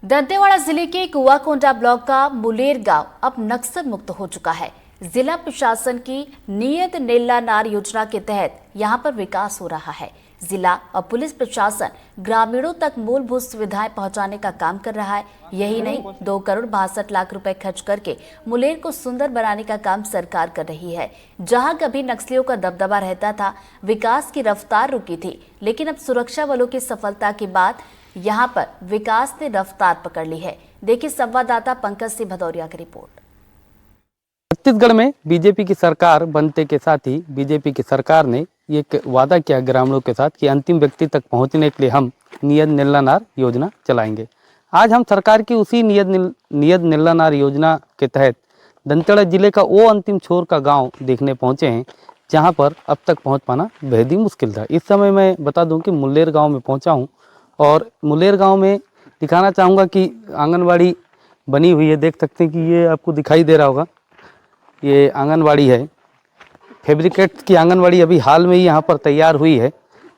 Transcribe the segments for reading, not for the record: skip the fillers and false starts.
दंतेवाड़ा जिले के कुआकोंडा ब्लॉक का मुलेर गांव अब नक्सल मुक्त हो चुका है। जिला प्रशासन की नियत नेल्ला नार योजना के तहत यहां पर विकास हो रहा है। जिला और पुलिस प्रशासन ग्रामीणों तक मूलभूत सुविधाएं पहुंचाने का काम कर रहा है। यही नहीं, 2 करोड़ 62 लाख रुपए खर्च करके मुलेर को सुंदर बनाने का काम सरकार कर रही है। जहां कभी नक्सलियों का दबदबा रहता था, विकास की रफ्तार रुकी थी, लेकिन अब सुरक्षा बलों की सफलता के बाद यहां पर विकास ने रफ्तार पकड़ ली है। देखिए संवाददाता पंकज सिंह भदौरिया की रिपोर्ट। छत्तीसगढ़ में बीजेपी की सरकार बनते के साथ ही बीजेपी की सरकार ने एक वादा किया ग्रामीणों के साथ कि अंतिम व्यक्ति तक पहुंचने के लिए हम नियत नेल्ला नार योजना चलाएंगे। आज हम सरकार की उसी नियत नेल्ला नार योजना के तहत दंतेवाड़ा जिले का वो अंतिम छोर का गांव देखने पहुंचे हैं, जहां पर अब तक पहुंच पाना बेहद ही मुश्किल था। इस समय मैं बता दूं कि मुलेर गाँव में पहुँचा हूँ और मुलेर गाँव में दिखाना चाहूँगा कि आंगनबाड़ी बनी हुई है। देख सकते हैं कि ये आपको दिखाई दे रहा होगा, ये आंगनबाड़ी है। फैब्रिकेट की आंगनबाड़ी अभी हाल में ही यहाँ पर तैयार हुई है।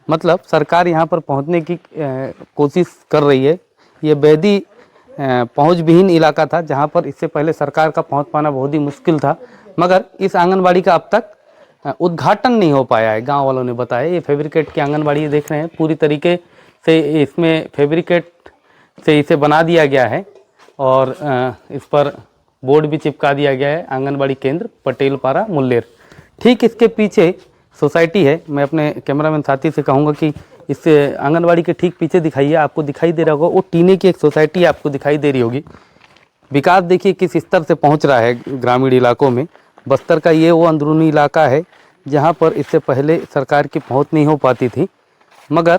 मतलब सरकार यहाँ पर पहुँचने की कोशिश कर रही है। ये बेहदी पहुँच विहीन इलाका था, जहाँ पर इससे पहले सरकार का पहुँच पाना बहुत ही मुश्किल था, मगर इस आंगनबाड़ी का अब तक उद्घाटन नहीं हो पाया है, गाँव वालों ने बताया। ये फैब्रिकेट की आंगनबाड़ी देख रहे हैं, पूरी तरीके से इसमें फैब्रिकेट से इसे बना दिया गया है और इस पर बोर्ड भी चिपका दिया गया है, आंगनबाड़ी केंद्र पटेलपारा मुलेर। ठीक इसके पीछे सोसाइटी है। मैं अपने कैमरामैन साथी से कहूँगा कि इस आंगनबाड़ी के ठीक पीछे दिखाइए, आपको दिखाई दे रहा होगा वो टीने की एक सोसाइटी आपको दिखाई दे रही होगी। विकास देखिए किस स्तर से पहुँच रहा है ग्रामीण इलाकों में। बस्तर का ये वो अंदरूनी इलाका है जहाँ पर इससे पहले सरकार की पहुँच नहीं हो पाती थी, मगर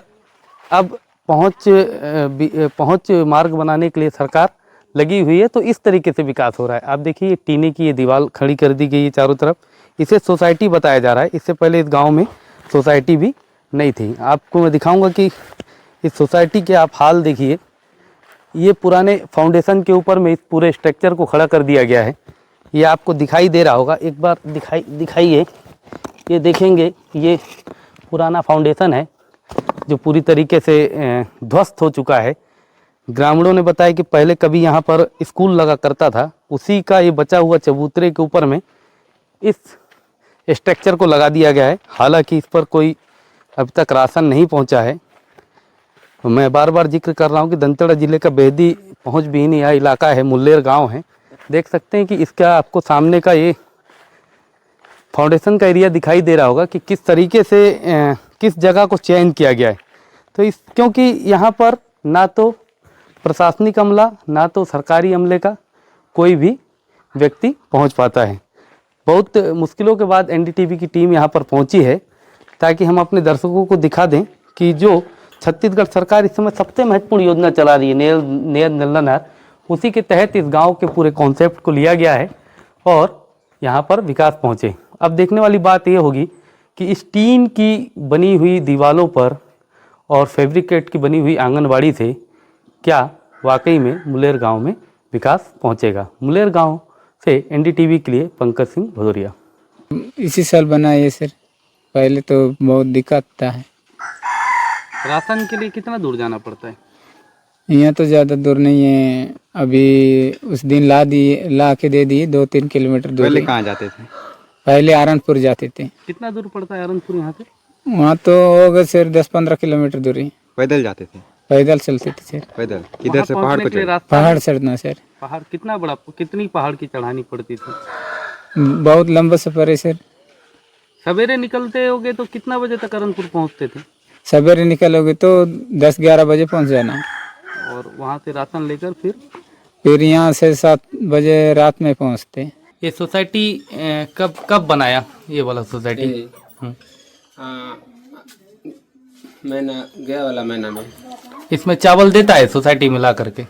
अब पहुँच मार्ग बनाने के लिए सरकार लगी हुई है। तो इस तरीके से विकास हो रहा है। आप देखिए ये टीने की ये दीवार खड़ी कर दी गई है चारों तरफ, इसे सोसाइटी बताया जा रहा है। इससे पहले इस गांव में सोसाइटी भी नहीं थी। आपको मैं दिखाऊंगा कि इस सोसाइटी के आप हाल देखिए। ये पुराने फाउंडेशन के ऊपर में इस पूरे स्ट्रक्चर को खड़ा कर दिया गया है। ये आपको दिखाई दे रहा होगा, एक बार दिखाइए। ये देखेंगे ये पुराना फाउंडेशन है जो पूरी तरीके से ध्वस्त हो चुका है। ग्रामीणों ने बताया कि पहले कभी यहाँ पर स्कूल लगा करता था, उसी का ये बचा हुआ चबूतरे के ऊपर में इस स्ट्रक्चर को लगा दिया गया है। हालांकि इस पर कोई अभी तक राशन नहीं पहुँचा है। तो मैं बार बार जिक्र कर रहा हूँ कि दंतेवाड़ा जिले का बेहदी पहुँच विहीन यह इलाका है, मुलेर गाँव है। देख सकते हैं कि इसका आपको सामने का ये फाउंडेशन का एरिया दिखाई दे रहा होगा कि किस तरीके से किस जगह को चयन किया गया है। तो क्योंकि यहाँ पर ना तो प्रशासनिक अमला ना तो सरकारी अमले का कोई भी व्यक्ति पहुँच पाता है। बहुत मुश्किलों के बाद एनडीटीवी की टीम यहाँ पर पहुँची है ताकि हम अपने दर्शकों को दिखा दें कि जो छत्तीसगढ़ सरकार इस समय सबसे महत्वपूर्ण योजना चला रही है नियत नेल्ला नार, उसी के तहत इस गांव के पूरे कॉन्सेप्ट को लिया गया है और यहाँ पर विकास पहुँचे। अब देखने वाली बात ये होगी कि इस टीन की बनी हुई दीवारों पर और फैब्रिकेट की बनी हुई आंगनबाड़ी से क्या वाकई में मुलेर गांव में विकास पहुंचेगा। मुलेर गांव से एनडीटीवी के लिए पंकज सिंह भदौरिया। इसी साल बना है सर, पहले तो बहुत दिक्कत था। राशन के लिए कितना दूर जाना पड़ता है? यहाँ तो ज़्यादा दूर नहीं है। अभी उस दिन ला के दे दिए 2-3 किलोमीटर दूर। पहले कहाँ जाते थे? पहले आरनपुर जाते थे। कितना दूर पड़ता है आरनपुर यहाँ से? वहाँ तो होगा सर 10-15 किलोमीटर दूरी। पैदल जाते थे? पैदल चलते थे सर। पैदल किधर से? पहाड़ को चढ़? पहाड़ चढ़ना सर। पहाड़ कितनी पहाड़ की चढ़ानी पड़ती थी? बहुत लंबा सफर है सर। सवेरे निकलते होगे तो कितना बजे तक अरनपुर पहुँचते थे? सवेरे निकलोगे तो 10-11 बजे पहुँच जाना और वहाँ से राशन लेकर फिर यहाँ से 7 बजे रात में पहुँचते। ये सोसाइटी कब बनाया ये वाला सोसाइटी? महीना गया वाला महीना में। इसमें चावल देता है सोसाइटी में ला करके?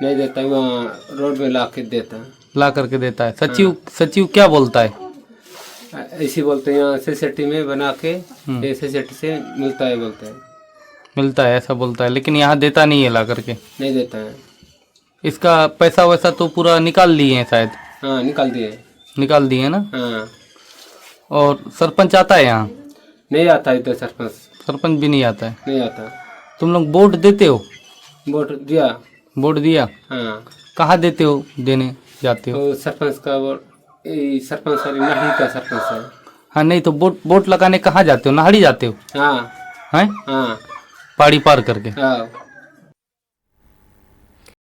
नहीं देता, वहाँ रोड में ला करके देता है। सचिव क्या बोलता है? ऐसी बोलते हैं यहाँ सोसाइटी में बना के सोसाइटी से मिलता है ऐसा बोलता है, लेकिन यहाँ देता नहीं है ला करके? नहीं देता है। इसका पैसा वैसा तो पूरा निकाल लिए हैं शायद? हाँ निकाल दिए ना। हाँ। और सरपंच आता है यहाँ? नहीं आता इधर सरपंच भी नहीं आता है? नहीं आता। तुम लोग वोट देते हो? वोट दिया। वोट दिया? हाँ कहाँ देते हो, देने जाते हो? तो सरपंच का वोट, सरपंच सॉरी नाहड़ी का सरपंच है। हाँ नहीं तो वोट लगाने कहाँ जाते हो? नाहड़ी जाते हो? हाँ हैं? हाँ पहाड़ी पार करके? हाँ